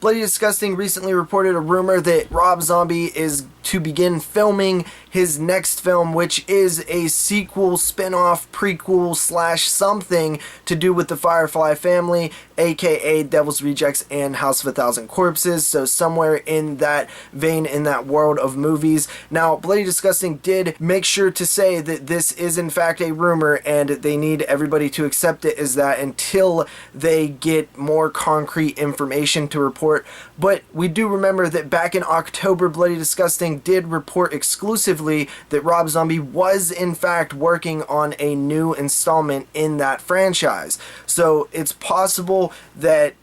Bloody Disgusting recently reported a rumor that Rob Zombie is to begin filming his next film, which is a sequel, spin-off, prequel / something to do with the Firefly family, aka Devil's Rejects and House of a Thousand Corpses, so somewhere in that vein, in that world of movies. Now, Bloody Disgusting did make sure to say that this is in fact a rumor, and they need everybody to accept it as that until they get more concrete information to report. But we do remember that back in October, Bloody Disgusting did report exclusively that Rob Zombie was in fact working on a new installment in that franchise. So it's possible that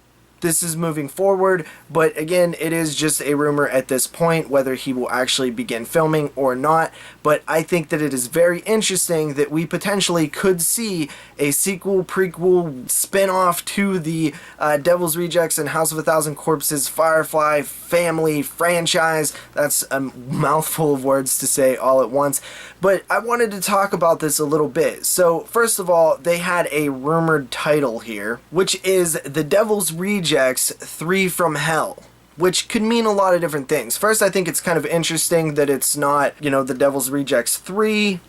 this is moving forward, but again, it is just a rumor at this point whether he will actually begin filming or not. But I think that it is very interesting that we potentially could see a sequel, prequel, spin-off to the Devil's Rejects and House of a Thousand Corpses Firefly family franchise. That's a mouthful of words to say all at once, but I wanted to talk about this a little bit. So first of all, they had a rumored title here, which is The Devil's Rejects 3 from Hell, which could mean a lot of different things. First, I think it's kind of interesting that it's not, The Devil's Rejects 3,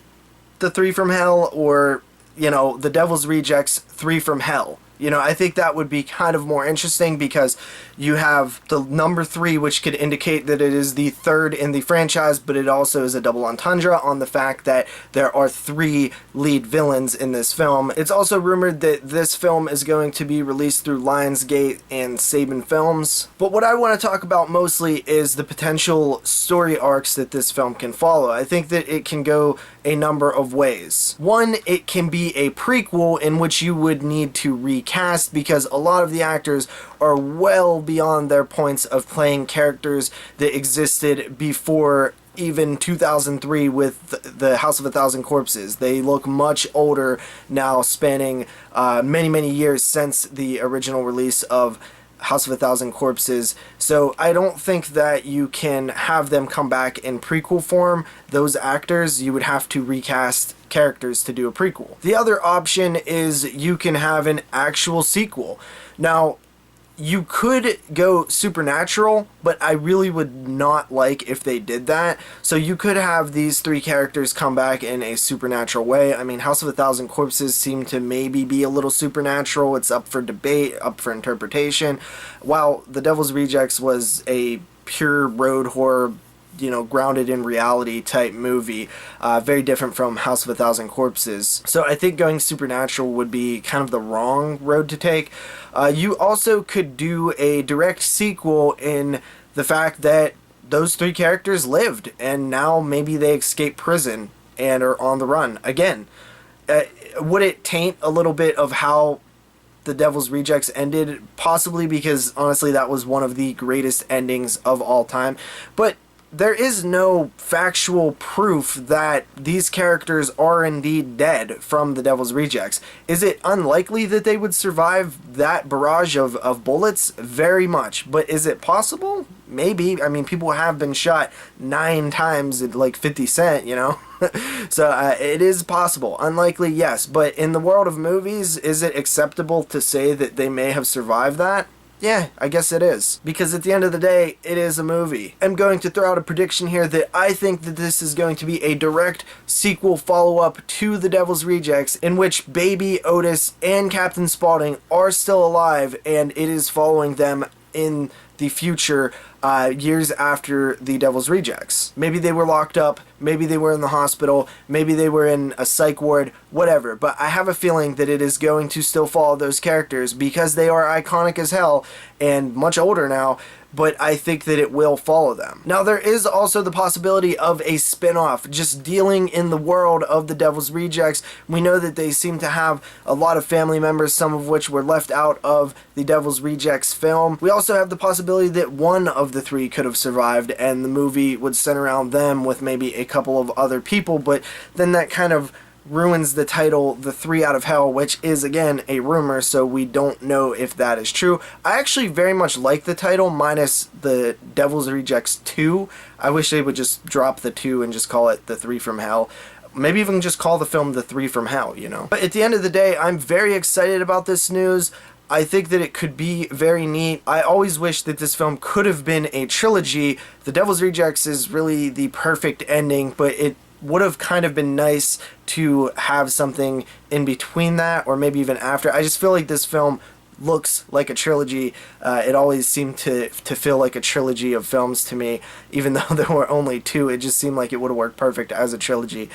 the 3 from Hell, or, The Devil's Rejects 3 from Hell. I think that would be kind of more interesting because you have the number 3, which could indicate that it is the third in the franchise, but it also is a double entendre on the fact that there are 3 lead villains in this film. It's also rumored that this film is going to be released through Lionsgate and Saban Films. But what I want to talk about mostly is the potential story arcs that this film can follow. I think that it can go a number of ways. One, it can be a prequel in which you would need to recast because a lot of the actors are well beyond their points of playing characters that existed before even 2003 with the House of a Thousand Corpses. They look much older now, spanning many years since the original release of House of a Thousand Corpses. So I don't think that you can have them come back in prequel form. Those actors, you would have to recast characters to do a prequel. The other option is you can have an actual sequel. Now, you could go supernatural, but I really would not like if they did that. So you could have these 3 characters come back in a supernatural way. I mean, House of a Thousand Corpses seem to maybe be a little supernatural. It's up for debate, up for interpretation. While The Devil's Rejects was a pure road horror, grounded in reality type movie, very different from House of a Thousand Corpses. So I think going supernatural would be kind of the wrong road to take. You also could do a direct sequel in the fact that those 3 characters lived and now maybe they escape prison and are on the run again. Would it taint a little bit of how The Devil's Rejects ended? Possibly, because honestly that was one of the greatest endings of all time. But there is no factual proof that these characters are indeed dead from The Devil's Rejects. Is it unlikely that they would survive that barrage of bullets? Very much. But is it possible? Maybe. I mean, people have been shot 9 times at like 50 Cent, So it is possible. Unlikely, yes. But in the world of movies, is it acceptable to say that they may have survived that? Yeah, I guess it is. Because at the end of the day, it is a movie. I'm going to throw out a prediction here that I think that this is going to be a direct sequel follow-up to The Devil's Rejects, in which Baby, Otis, and Captain Spaulding are still alive, and it is following them in the future, years after The Devil's Rejects. Maybe they were locked up, maybe they were in the hospital, maybe they were in a psych ward, whatever, but I have a feeling that it is going to still follow those characters because they are iconic as hell and much older now, but I think that it will follow them. Now, there is also the possibility of a spin-off, just dealing in the world of The Devil's Rejects. We know that they seem to have a lot of family members, some of which were left out of The Devil's Rejects film. We also have the possibility that one of the 3 could have survived and the movie would center around them with maybe a couple of other people, but then that kind of ruins the title The 3 Out of Hell, which is again a rumor, so we don't know if that is true. I actually very much like the title, minus The Devil's Rejects 2. I wish they would just drop the 2 and just call it The 3 from Hell. Maybe even just call the film The 3 from Hell, But at the end of the day, I'm very excited about this news. I think that it could be very neat. I always wish that this film could have been a trilogy. The Devil's Rejects is really the perfect ending, but it would have kind of been nice to have something in between that, or maybe even after. I just feel like this film looks like a trilogy. It always seemed to feel like a trilogy of films to me, even though there were only two. It just seemed like it would have worked perfect as a trilogy.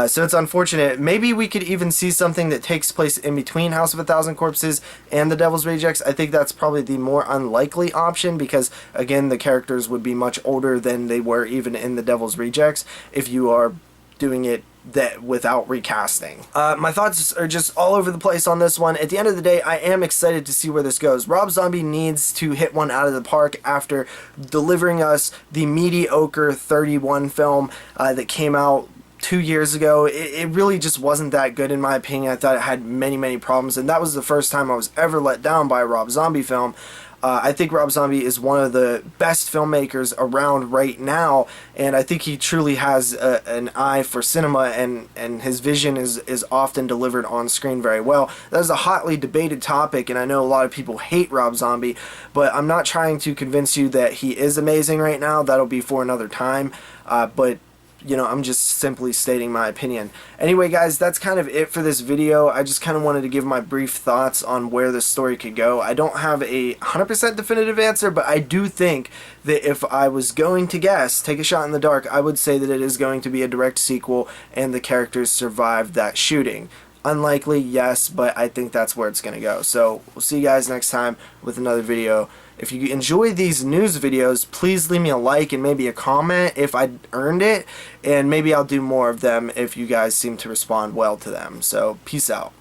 So it's unfortunate. Maybe we could even see something that takes place in between House of a Thousand Corpses and The Devil's Rejects. I think that's probably the more unlikely option, because again, the characters would be much older than they were even in The Devil's Rejects if you are doing it that without recasting. My thoughts are just all over the place on this one. At the end of the day, I am excited to see where this goes. Rob Zombie needs to hit one out of the park after delivering us the mediocre 31 film that came out 2 years ago. It really just wasn't that good in my opinion. I thought it had many problems, and that was the first time I was ever let down by a Rob Zombie film. I think Rob Zombie is one of the best filmmakers around right now, and I think he truly has an eye for cinema, and his vision is often delivered on screen very well. That is a hotly debated topic, and I know a lot of people hate Rob Zombie, but I'm not trying to convince you that he is amazing right now. That'll be for another time, but you know, I'm just simply stating my opinion. Anyway, guys, that's kind of it for this video. I just kind of wanted to give my brief thoughts on where this story could go. I don't have a 100% definitive answer, but I do think that if I was going to guess, take a shot in the dark, I would say that it is going to be a direct sequel and the characters survived that shooting. Unlikely, yes, but I think that's where it's going to go. So we'll see you guys next time with another video. If you enjoy these news videos, please leave me a like and maybe a comment if I earned it, and maybe I'll do more of them if you guys seem to respond well to them. So peace out.